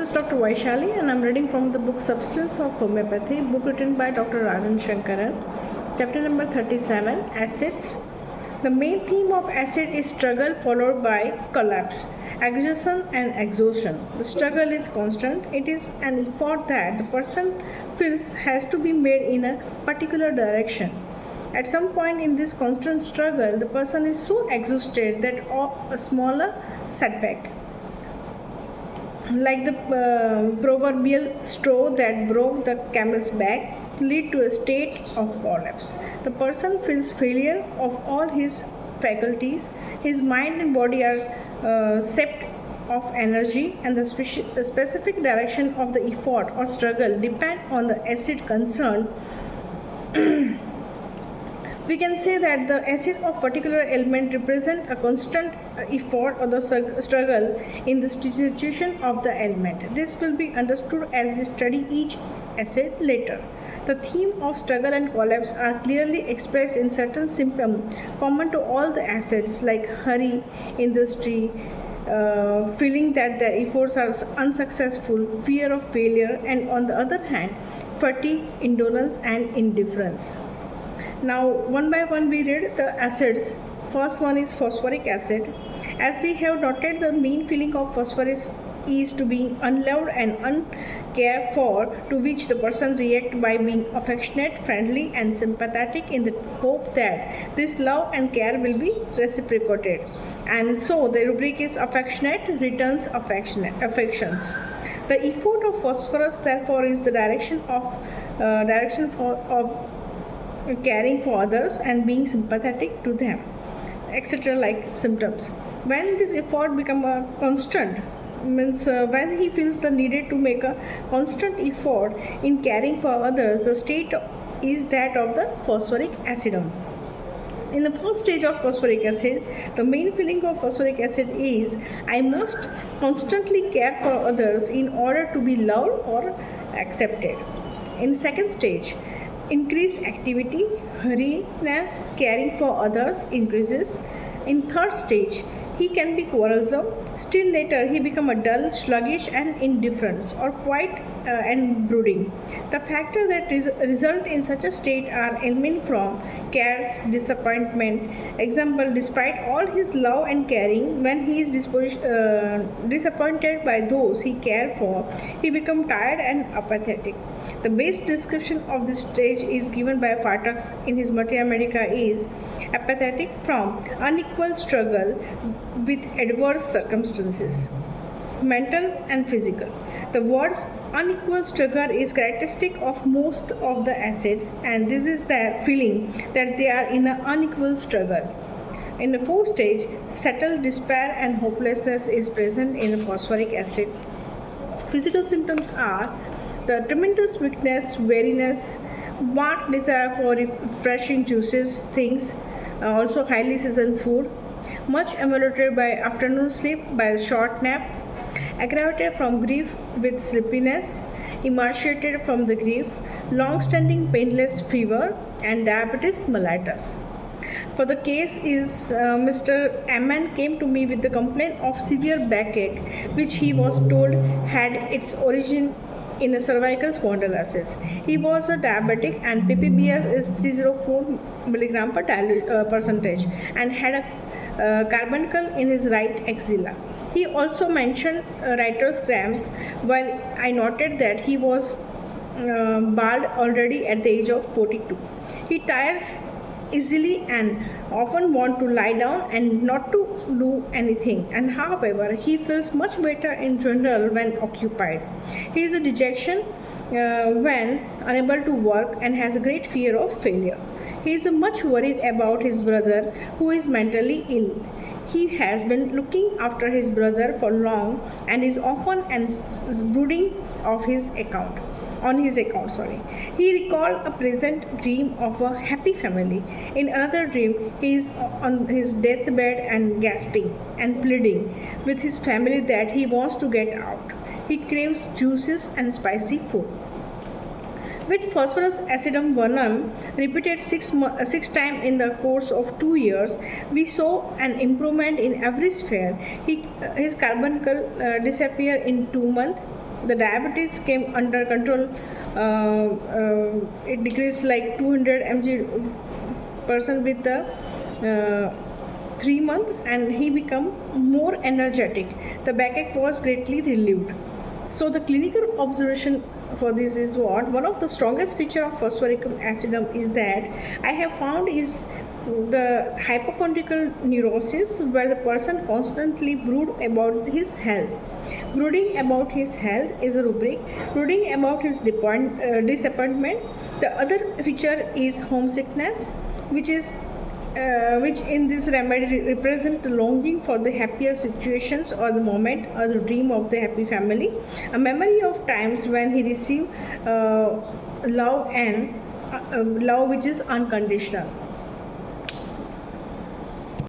is Dr. Vaishali and I'm reading from the book Substance of Homeopathy, book written by Dr. Rajan Sankaran, chapter number 37, Acids. The main theme of acid is struggle followed by collapse, exertion and exhaustion. The struggle is constant. It is an effort that the person feels has to be made in a particular direction. At some point in this constant struggle, the person is so exhausted that a smaller setback, like the proverbial straw that broke the camel's back, lead to a state of collapse. The person feels failure of all his faculties. His mind and body are sapped of energy, and the specific direction of the effort or struggle depend on the acid concerned. We can say that the acid of particular element represent a constant effort or the struggle in the substitution of the element. This will be understood as we study each acid later. The theme of struggle and collapse are clearly expressed in certain symptoms common to all the acids like hurry, industry, feeling that their efforts are unsuccessful, fear of failure, and on the other hand, fatigue, indolence, and indifference. Now, one by one, we read the acids. First one is phosphoric acid. As we have noted, the main feeling of phosphorus is to be unloved and uncared for, to which the person reacts by being affectionate, friendly, and sympathetic in the hope that this love and care will be reciprocated. And so, the rubric is affectionate returns affections. The effort of phosphorus, therefore, is the direction of caring for others and being sympathetic to them, etc. like symptoms. When this effort become a constant, means when he feels the needed to make a constant effort in caring for others, the state is that of the phosphoric acidum. In the first stage of phosphoric acid, the main feeling of phosphoric acid is I must constantly care for others in order to be loved or accepted. In second stage, increased activity, hurriness, caring for others increases. In third stage, he can be quarrelsome. Still later, he become a dull, sluggish, and indifferent, or quiet and brooding. The factors that result in such a state are element from cares, disappointment. Example: despite all his love and caring, when he is disappointed by those he cared for, he become tired and apathetic. The best description of this stage is given by Fatak's in his Materia Medica is apathetic from unequal struggle with adverse circumstances, mental and physical. The words unequal struggle is characteristic of most of the acids, and this is their feeling that they are in an unequal struggle. In the fourth stage, subtle despair and hopelessness is present in phosphoric acid. Physical symptoms are the tremendous weakness, weariness, marked desire for refreshing juices, things, also highly seasoned food, much emulated by afternoon sleep, by a short nap, aggravated from grief with sleepiness, emaciated from the grief, long-standing painless fever, and diabetes mellitus. For the case is Mr. Amman came to me with the complaint of severe backache, which he was told had its origin in a cervical spondylosis. He was a diabetic and PPBS is 304 milligram per percentage and had a carbuncle in his right axilla. He also mentioned writer's cramp, while I noted that he was bald already at the age of 42. He tires easily and often want to lie down and not to do anything, and however he feels much better in general when occupied. He is a dejection when unable to work and has a great fear of failure. He is much worried about his brother who is mentally ill. He has been looking after his brother for long and is often brooding of his account. On his account, he recalled a pleasant dream of a happy family. In another dream, he is on his deathbed and gasping and pleading with his family that he wants to get out. He craves juices and spicy food. With phosphorus acidum vernum repeated six times in the course of 2 years, we saw an improvement in every sphere. His carbuncle disappeared in 2 months. The diabetes came under control. It decreased like 200 mg person with the 3 month, and he become more energetic. The backache was greatly relieved. So the clinical observation for this is what? One of the strongest feature of phosphoric acidum is that I have found is the hypochondriacal neurosis, where the person constantly brood about his health. Brooding about his health is a rubric. Brooding about his disappointment. The other feature is homesickness, which in this remedy represent the longing for the happier situations or the moment or the dream of the happy family, a memory of times when he received love and love which is unconditional.